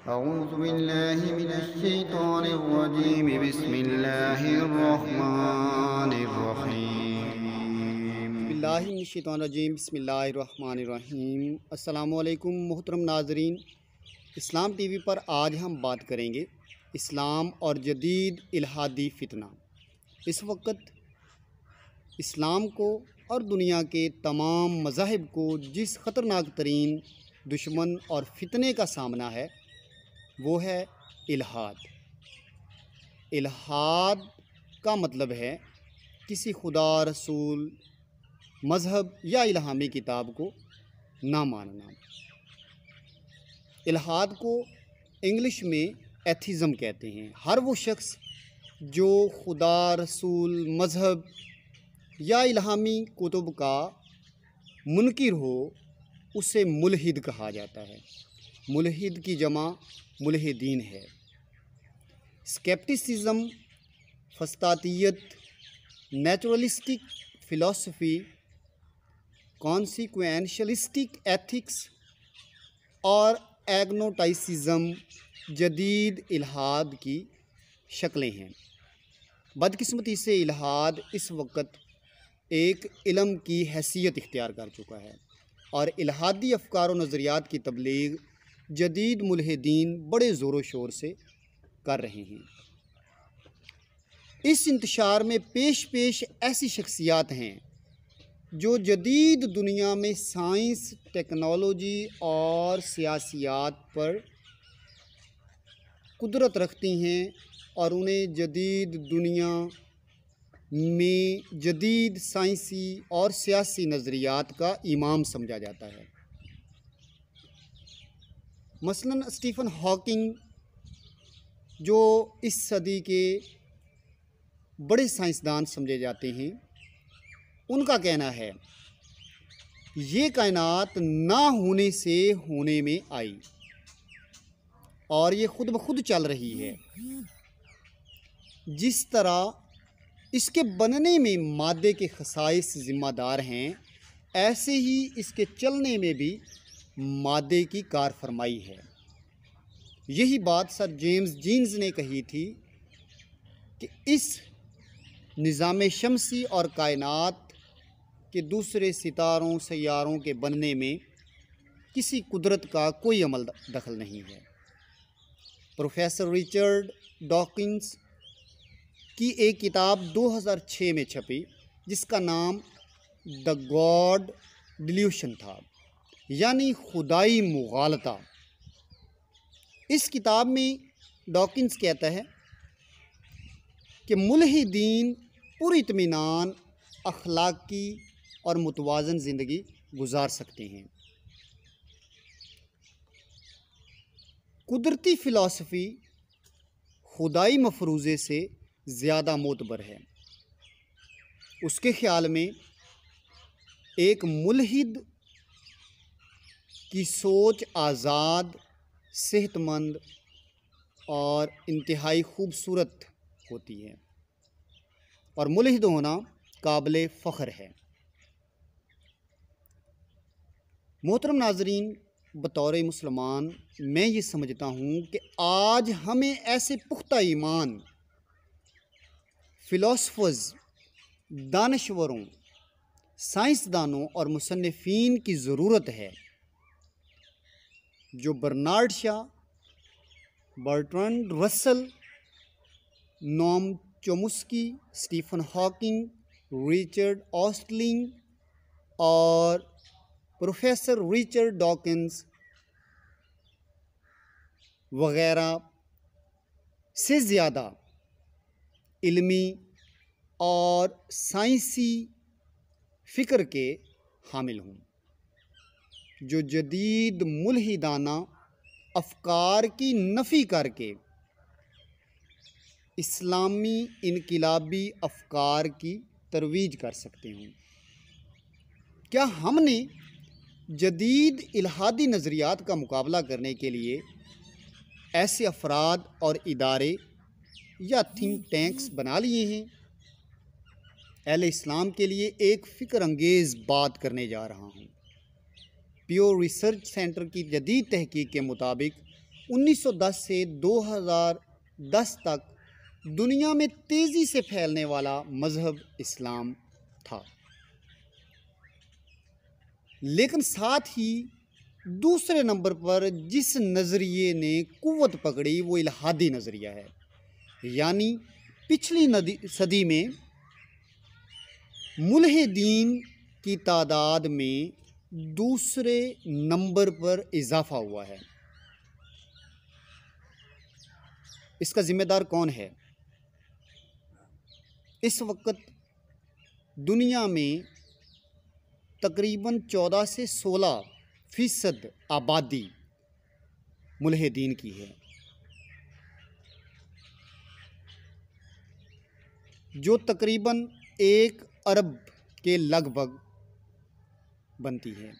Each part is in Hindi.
औज़ुबिल्लाहिमिनश्शैतानिर्रजीम बिस्मिल्लाहिर्रहमानिर्रहीम। बिस्मिल्लाहिर्रहमानिर्रहीम बिस्मिल्लाहिर्रहमानिर्रहीम। अस्सलामुअलैकुम मोहतरम नाजरीन, इस्लाम टीवी पर आज हम बात करेंगे इस्लाम और जदीद इल्हादी फितना। इस वक्त इस्लाम को और दुनिया के तमाम मज़ाहिब को जिस ख़तरनाक तरीन दुश्मन और फितने का सामना है वो है इल्हाद। इल्हाद का मतलब है किसी खुदा, रसूल, मज़हब या इल्हामी किताब को ना मानना। इल्हाद को इंग्लिश में एथिज़म कहते हैं। हर वो शख्स जो खुदा, रसूल, मज़हब या इल्हामी कुतुब का मुनकिर हो उसे मुल्हिद कहा जाता है। मुल्हिद की जमा मुल्हिदीन है। स्केप्टिसिज्म, फस्तातियत, नेचुरलिस्टिक फ़िलासफ़ी, कॉन्सिक्वेंशलिस्टिक एथिक्स और एग्नोटाइसिज्म जदीद इल्हाद की शक्लें हैं। बदकिस्मती से इल्हाद इस वक्त एक इल्म की हैसियत इख्तियार कर चुका है और इल्हादी अफकार व नज़रियात की तबलीग जदीद मुल्हिदीन बड़े ज़ोर शोर से कर रहे हैं। इस इंतशार में पेश पेश ऐसी शख्सियात हैं जो जदीद दुनिया में साइंस, टेक्नोलॉजी और सियासियात पर कुदरत रखती हैं और उन्हें जदीद दुनिया में जदीद साइंसी और सियासी नज़रियात का इमाम समझा जाता है। मसलन स्टीफ़न हॉकिंग जो इस सदी के बड़े साइंसदान समझे जाते हैं, उनका कहना है ये कायनात ना होने से होने में आई और ये खुद ब खुद चल रही है। जिस तरह इसके बनने में मादे के खसाइस ज़िम्मेदार हैं, ऐसे ही इसके चलने में भी मादे की कारफरमाई है। यही बात सर जेम्स जीन्स ने कही थी कि इस निज़ाम शमसी और कायनात के दूसरे सितारों, सैयारों के बनने में किसी कुदरत का कोई अमल दखल नहीं है। प्रोफेसर रिचर्ड डॉकिंस की एक किताब 2006 में छपी जिसका नाम द गॉड डिल्यूशन था, यानी खुदाई मुगालता। इस किताब में डॉकिंस कहता है कि मुल्हिदीन पुरइत्मीनान, अखलाकी और मुतवाज़न ज़िंदगी गुजार सकते हैं। कुदरती फ़िलासफ़ी खुदाई मफरूज़े से ज़्यादा मोतबर है। उसके ख़्याल में एक मुल्हिद की सोच आज़ाद, सेहतमंद और इंतहाई खूबसूरत होती है और मुल्हिद होना काबिल फ़ख्र है। मोहतरम नाजरीन, बतौर मुसलमान मैं ये समझता हूँ कि आज हमें ऐसे पुख्ता ईमान फ़िलासफ़र्स, दानश्वरों, साइंसदानों और मुसन्निफ़ीन की ज़रूरत है जो बर्नार्ड शॉ, बर्ट्रैंड रसल, नोम चोम्स्की, स्टीफ़न हॉकिंग, रिचर्ड ऑस्टलिंग और प्रोफेसर रिचर्ड डॉकिंस वग़ैरह से ज़्यादा इल्मी और साइंसी फ़िक्र के हामिल हों, जो जदीद मुल्हिदाना अफ़कार की नफ़ी करके इस्लामी इनकिलाबी अफ़कार की तरवीज कर सकते हों। क्या हमने जदीद इल्हादी नज़रियात का मुकाबला करने के लिए ऐसे अफराद और इदारे या थिंक टैंक्स बना लिए हैं? अहले इस्लाम के लिए एक फ़िक्र अंगेज़ बात करने जा रहा हूँ। प्योर रिसर्च सेंटर की जदीद तहकीक के मुताबिक 1910 से 2010 तक दुनिया में तेज़ी से फैलने वाला मज़हब इस्लाम था। लेकिन साथ ही दूसरे नंबर पर जिस नज़रिए ने कुव्वत पकड़ी वो इल्हादी नज़रिया है। यानी पिछली सदी में मुल्हिदीन की तादाद में दूसरे नंबर पर इजाफा हुआ है। इसका ज़िम्मेदार कौन है? इस वक्त दुनिया में तकरीबन 14 से 16% आबादी मुल्हिदीन की है, जो तकरीबन 1 अरब के लगभग बनती है।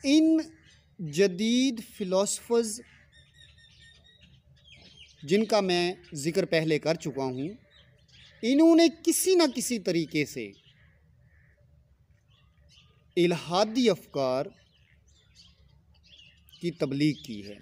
इन जदीद फ़िलासफ़र्स जिनका मैं ज़िक्र पहले कर चुका हूँ, इन्होंने किसी न किसी तरीके से इल्हादी अफ़कार की तबलीग की है।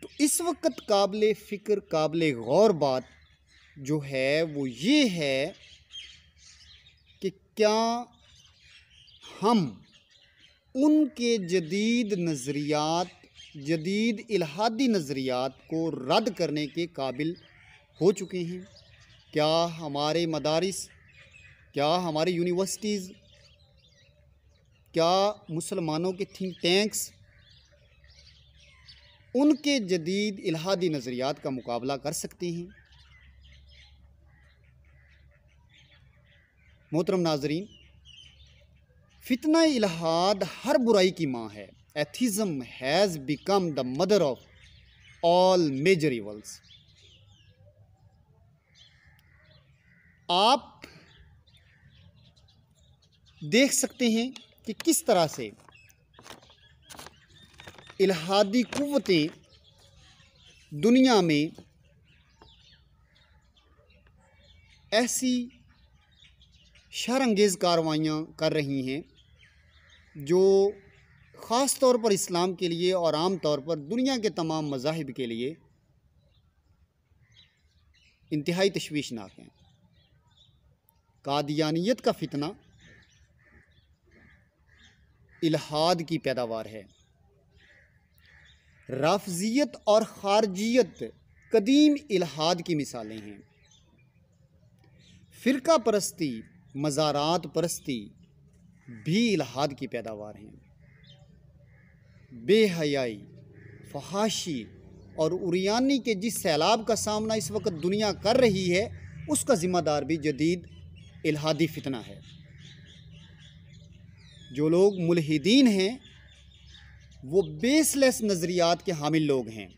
तो इस वक्त काबिल फ़िक्र, काबिल गौर बात जो है वो ये है कि क्या हम उनके जदीद नज़रियात, जदीद इल्हादी नज़रियात को रद्द करने के काबिल हो चुके हैं? क्या हमारे मदारिस, क्या हमारी यूनिवर्सिटीज़, क्या मुसलमानों के थिंक टैंक्स उनके जदीद इल्हादी नज़रियात का मुकाबला कर सकते हैं? मोहतरम नाज़रीन, फितना इल्हाद हर बुराई की माँ है। Atheism has become the mother of all major evils. आप देख सकते हैं कि किस तरह से इल्हादी कुव्वतें दुनिया में ऐसी शरअंगेज़ कार्रवाइयाँ कर रही हैं जो ख़ास तौर पर इस्लाम के लिए और आम तौर पर दुनिया के तमाम मज़ाहिब के लिए इंतहाई तशवीशनाक हैं। कादियानियत का फितना इल्हाद की पैदावार है। राफ़ज़ियत और ख़ारजियत कदीम इल्हाद की मिसालें हैं। फ़िरका परस्ती, मज़ारात परस्ती भी इल्हाद की पैदावार हैं। बेहयाई, फहाशी और उरियानी के जिस सैलाब का सामना इस वक्त दुनिया कर रही है, उसका ज़िम्मेदार भी जदीद इल्हादी फितना है। जो लोग मुल्हिदीन हैं वो बेसलेस नज़रियात के हामिल लोग हैं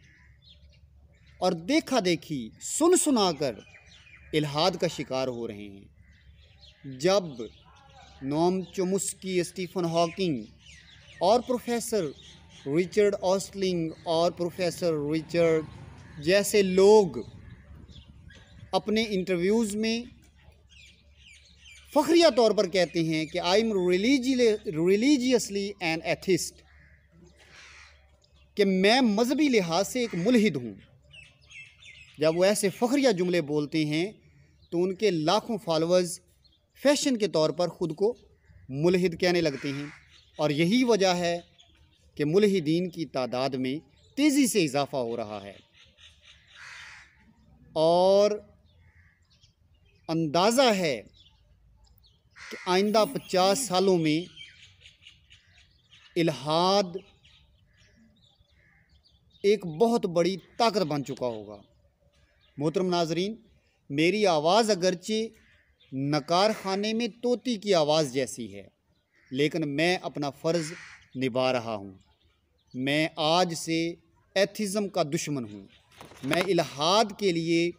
और देखा देखी, सुन सुनाकर इल्हाद का शिकार हो रहे हैं। जब नोम चोम्स्की, स्टीफन हॉकिंग और प्रोफेसर रिचर्ड ऑस्टलिंग और प्रोफेसर रिचर्ड जैसे लोग अपने इंटरव्यूज़ में फ़ख्रिया तौर पर कहते हैं कि I am religiously an atheist, कि मैं मजहबी लिहाज से एक मुल्हिद हूँ, जब वो ऐसे फ़ख्रिया जुमले बोलते हैं तो उनके लाखों फॉलोअर्स फैशन के तौर पर ख़ुद को मुल्हिद कहने लगते हैं। और यही वजह है कि मुल्हिदीन की तादाद में तेज़ी से इजाफ़ा हो रहा है और अंदाज़ा है कि आइंदा 50 सालों में इल्हाद एक बहुत बड़ी ताकत बन चुका होगा। मोहतरम नाज़रीन, मेरी आवाज़ अगरचे नकार खाने में तोती की आवाज़ जैसी है, लेकिन मैं अपना फ़र्ज़ निभा रहा हूँ। मैं आज से एथिज़म का दुश्मन हूँ। मैं इल्हाद के लिए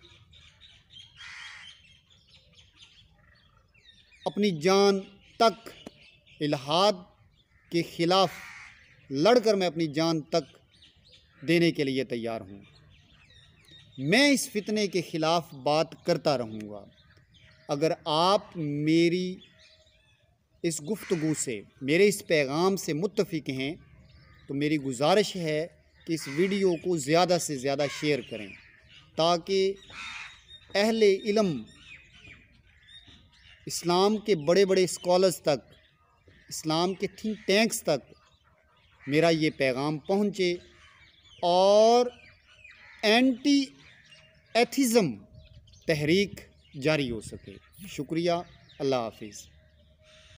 अपनी जान तक, इल्हाद के ख़िलाफ़ लड़कर मैं अपनी जान तक देने के लिए तैयार हूँ। मैं इस फितने के ख़िलाफ़ बात करता रहूँगा। अगर आप मेरी इस गुफ्तगू से, मेरे इस पैगाम से मुत्तफ़िक हैं तो मेरी गुजारिश है कि इस वीडियो को ज़्यादा से ज़्यादा शेयर करें ताकि अहले इल्म, इस्लाम के बड़े बड़े स्कॉलर्स तक, इस्लाम के थिंक टैंक्स तक मेरा ये पैगाम पहुँचे और एंटी एथिज़म तहरीक जारी हो सके। शुक्रिया। अल्लाह हाफिज़।